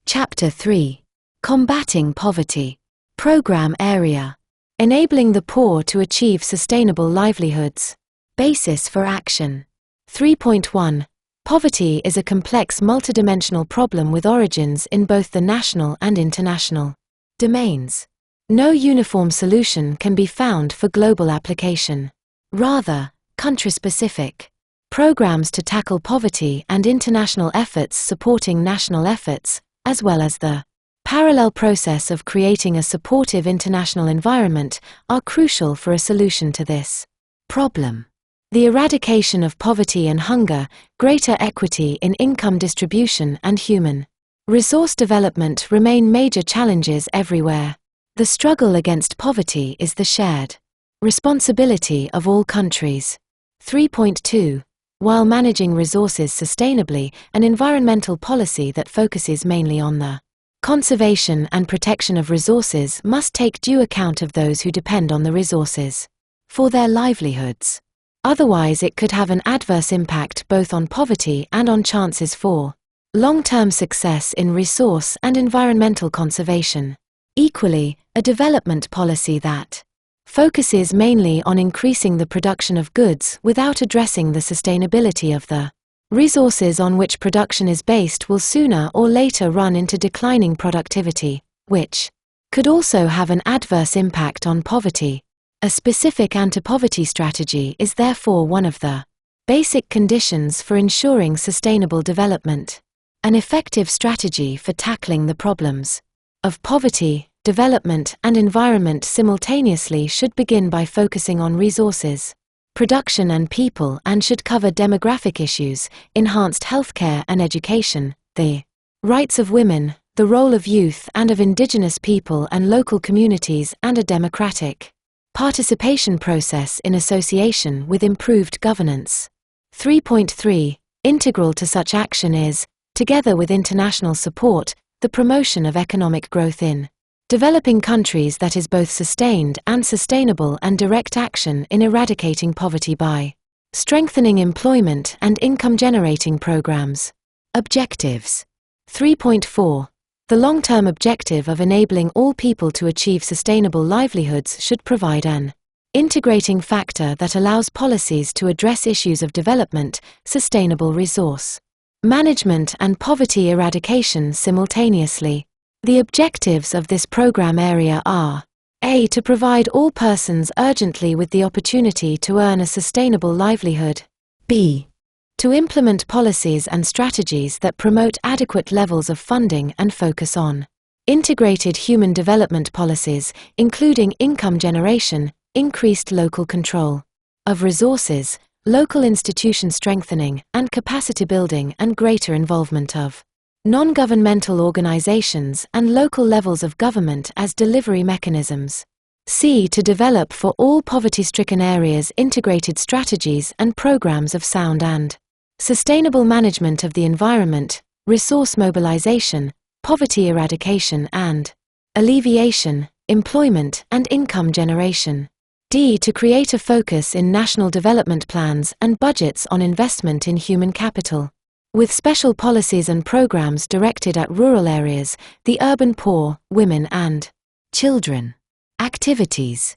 Chapter 3. Combating Poverty. Program Area. Enabling the poor to achieve sustainable livelihoods. Basis for action. 3.1. Poverty is a complex multidimensional problem with origins in both the national and international domains. No uniform solution can be found for global application. Rather, country-specific programs to tackle poverty and international efforts supporting national efforts, as well as the parallel process of creating a supportive international environment, are crucial for a solution to this problem. The eradication of poverty and hunger, greater equity in income distribution and human resource development remain major challenges everywhere. The struggle against poverty is the shared responsibility of all countries. 3.2. While managing resources sustainably, an environmental policy that focuses mainly on the conservation and protection of resources must take due account of those who depend on the resources for their livelihoods. Otherwise, it could have an adverse impact both on poverty and on chances for long-term success in resource and environmental conservation. Equally, a development policy that focuses mainly on increasing the production of goods without addressing the sustainability of the resources on which production is based will sooner or later run into declining productivity, which could also have an adverse impact on poverty. A specific anti-poverty strategy is therefore one of the basic conditions for ensuring sustainable development. An effective strategy for tackling the problems of poverty, development, and environment simultaneously should begin by focusing on resources, production, and people, and should cover demographic issues, enhanced healthcare and education, the rights of women, the role of youth and of indigenous people and local communities, and a democratic participation process in association with improved governance. 3.3. Integral to such action is, together with international support, the promotion of economic growth in developing countries that is both sustained and sustainable, and direct action in eradicating poverty by strengthening employment and income-generating programs. Objectives. 3.4. The long-term objective of enabling all people to achieve sustainable livelihoods should provide an integrating factor that allows policies to address issues of development, sustainable resource management, and poverty eradication simultaneously. The objectives of this program area are: A. To provide all persons urgently with the opportunity to earn a sustainable livelihood. B. To implement policies and strategies that promote adequate levels of funding and focus on integrated human development policies, including income generation, increased local control of resources, local institution strengthening and capacity building, and greater involvement of non-governmental organizations and local levels of government as delivery mechanisms. C. To develop for all poverty-stricken areas integrated strategies and programs of sound and sustainable management of the environment, resource mobilization, poverty eradication and alleviation, employment and income generation. D. To create a focus in national development plans and budgets on investment in human capital, with special policies and programs directed at rural areas, the urban poor, women and children. Activities.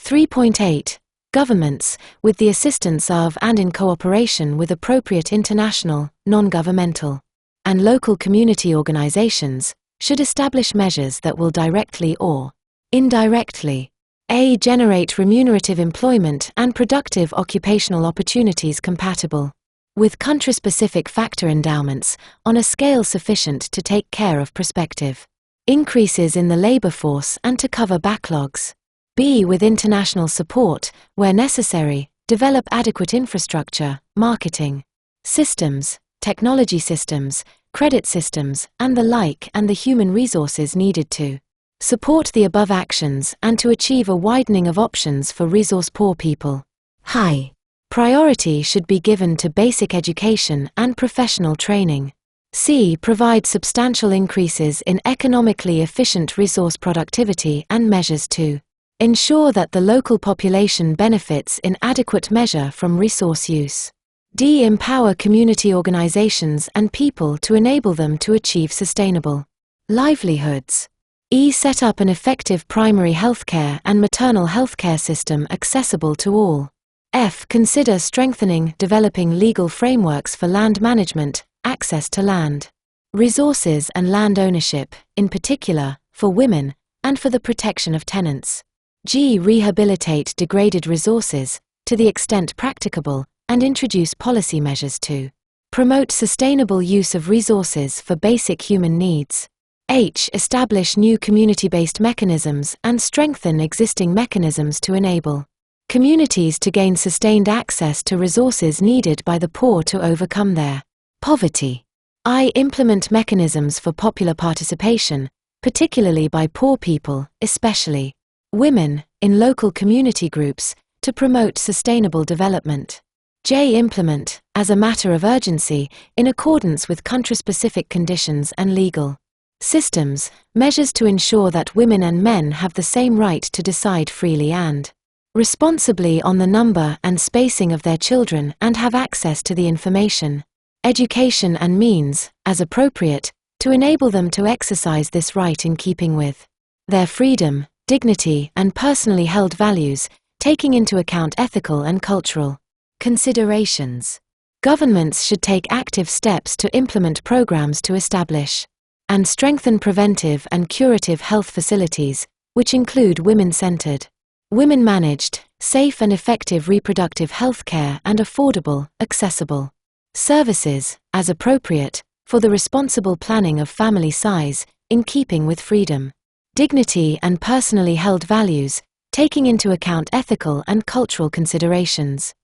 3.8. Governments, with the assistance of and in cooperation with appropriate international, non-governmental, and local community organizations, should establish measures that will directly or indirectly A. Generate remunerative employment and productive occupational opportunities compatible with country-specific factor endowments, on a scale sufficient to take care of prospective increases in the labor force and to cover backlogs. B. With international support, where necessary, develop adequate infrastructure, marketing systems, technology systems, credit systems, and the like, and the human resources needed to support the above actions and to achieve a widening of options for resource-poor people. High priority should be given to basic education and professional training. C. Provide substantial increases in economically efficient resource productivity and measures to ensure that the local population benefits in adequate measure from resource use. D. Empower community organizations and people to enable them to achieve sustainable Livelihoods. E. Set up an effective primary healthcare and maternal healthcare system accessible to all. F. Consider strengthening, developing legal frameworks for land management, access to land, resources and land ownership, in particular, for women, and for the protection of tenants. G. Rehabilitate degraded resources, to the extent practicable, and introduce policy measures to promote sustainable use of resources for basic human needs. H. Establish new community-based mechanisms and strengthen existing mechanisms to enable communities to gain sustained access to resources needed by the poor to overcome their poverty. I. Implement mechanisms for popular participation, particularly by poor people, especially women, in local community groups, to promote sustainable development. J. Implement, as a matter of urgency, in accordance with country-specific conditions and legal systems, measures to ensure that women and men have the same right to decide freely and responsibly on the number and spacing of their children and have access to the information, education and means, as appropriate, to enable them to exercise this right in keeping with their freedom, dignity and personally held values, taking into account ethical and cultural considerations. Governments should take active steps to implement programs to establish and strengthen preventive and curative health facilities, which include women-centered, women-managed, safe and effective reproductive health care and affordable, accessible services, as appropriate, for the responsible planning of family size, in keeping with freedom, dignity and personally held values, taking into account ethical and cultural considerations.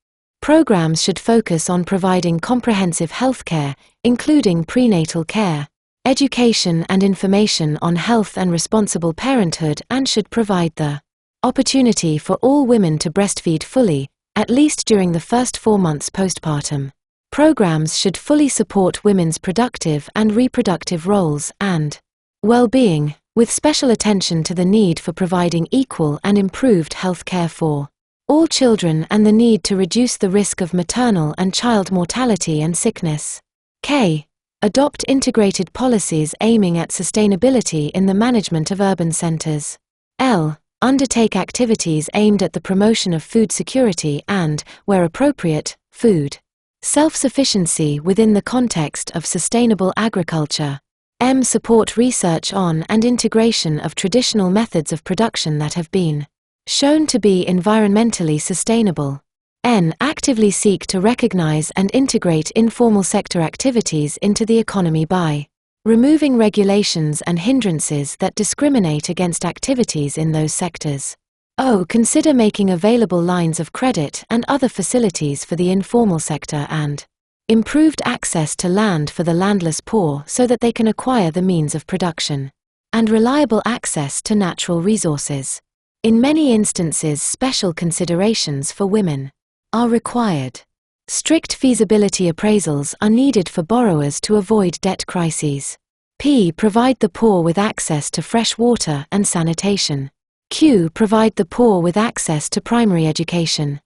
Programs should focus on providing comprehensive health care, including prenatal care, education and information on health and responsible parenthood, and should provide the opportunity for all women to breastfeed fully, at least during the first 4 months postpartum. Programs should fully support women's productive and reproductive roles and well-being, with special attention to the need for providing equal and improved health care for all children and the need to reduce the risk of maternal and child mortality and sickness. K. Adopt integrated policies aiming at sustainability in the management of urban centers. L. Undertake activities aimed at the promotion of food security and, where appropriate, food self-sufficiency within the context of sustainable agriculture. M. Support research on and integration of traditional methods of production that have been shown to be environmentally sustainable. N. Actively seek to recognize and integrate informal sector activities into the economy by removing regulations and hindrances that discriminate against activities in those sectors. O. Consider making available lines of credit and other facilities for the informal sector and improved access to land for the landless poor so that they can acquire the means of production and reliable access to natural resources. In many instances, special considerations for women are required. Strict feasibility appraisals are needed for borrowers to avoid debt crises. P. Provide the poor with access to fresh water and sanitation. Q. Provide the poor with access to primary education.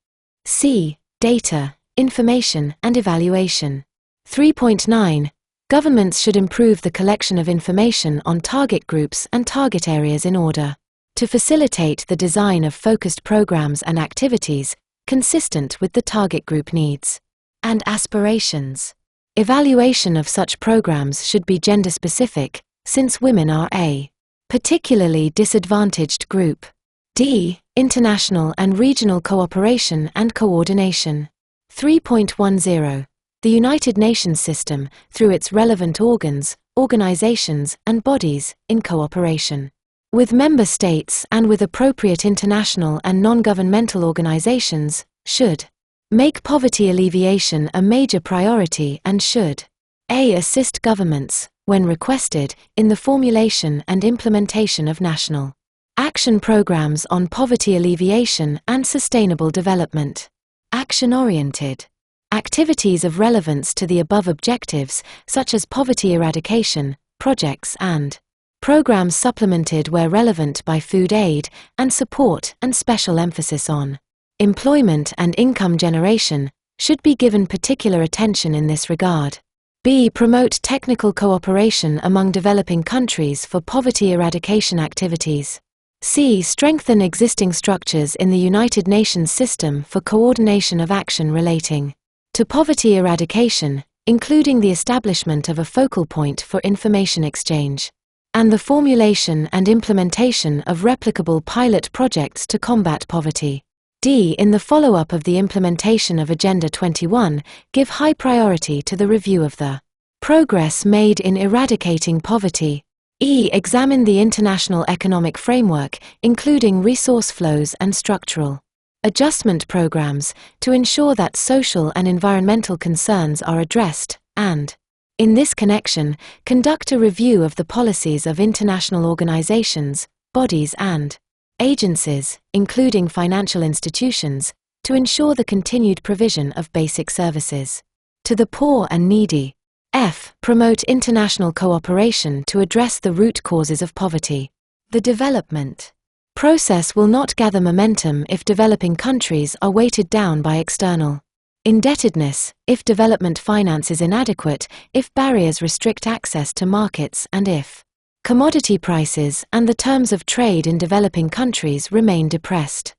C. Data, information and evaluation. 3.9. Governments should improve the collection of information on target groups and target areas in order to facilitate the design of focused programs and activities consistent with the target group needs and aspirations. Evaluation of such programs should be gender-specific, since women are a particularly disadvantaged group. D. International and regional cooperation and coordination. 3.10. The United Nations system, through its relevant organs, organizations, and bodies, in cooperation with member states and with appropriate international and non-governmental organizations, should make poverty alleviation a major priority and should a. Assist governments, when requested, in the formulation and implementation of national action programs on poverty alleviation and sustainable development. Action-oriented activities of relevance to the above objectives, such as poverty eradication, projects and programs supplemented where relevant by food aid and support and special emphasis on employment and income generation, should be given particular attention in this regard. B. Promote technical cooperation among developing countries for poverty eradication activities. C. Strengthen existing structures in the United Nations system for coordination of action relating to poverty eradication, including the establishment of a focal point for information exchange, and the formulation and implementation of replicable pilot projects to combat poverty. D. In the follow-up of the implementation of Agenda 21, give high priority to the review of the progress made in eradicating poverty. E. Examine the international economic framework, including resource flows and structural adjustment programs, to ensure that social and environmental concerns are addressed, and, in this connection, conduct a review of the policies of international organizations, bodies and agencies, including financial institutions, to ensure the continued provision of basic services to the poor and needy. F. Promote international cooperation to address the root causes of poverty. The development process will not gather momentum if developing countries are weighted down by external indebtedness, if development finance is inadequate, if barriers restrict access to markets, and if commodity prices and the terms of trade in developing countries remain depressed.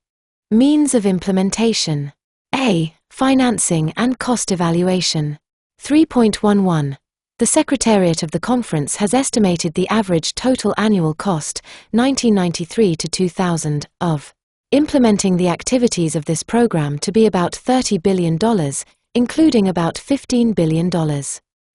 Means of implementation. A. Financing and cost evaluation. 3.11. The Secretariat of the Conference has estimated the average total annual cost, 1993 to 2000, of implementing the activities of this program to be about $30 billion, including about $15 billion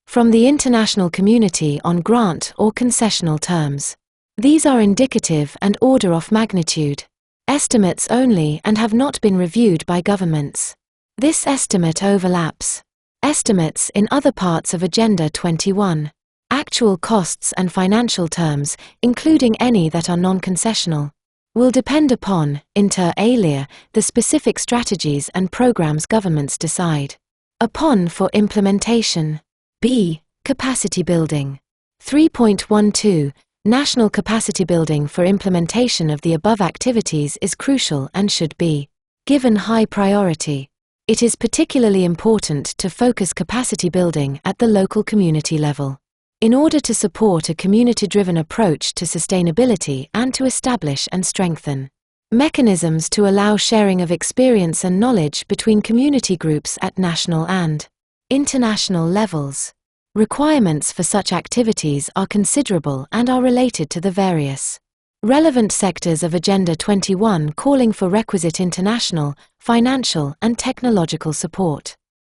from the international community on grant or concessional terms. These are indicative and order of magnitude estimates only and have not been reviewed by governments. This estimate overlaps estimates in other parts of Agenda 21. Actual costs and financial terms, including any that are non-concessional, will depend upon, inter alia, the specific strategies and programs governments decide upon for implementation. B. Capacity building. 3.12. National capacity building for implementation of the above activities is crucial and should be given high priority. It is particularly important to focus capacity building at the local community level, in order to support a community-driven approach to sustainability and to establish and strengthen mechanisms to allow sharing of experience and knowledge between community groups at national and international levels. Requirements for such activities are considerable and are related to the various relevant sectors of Agenda 21, calling for requisite international, financial and technological support.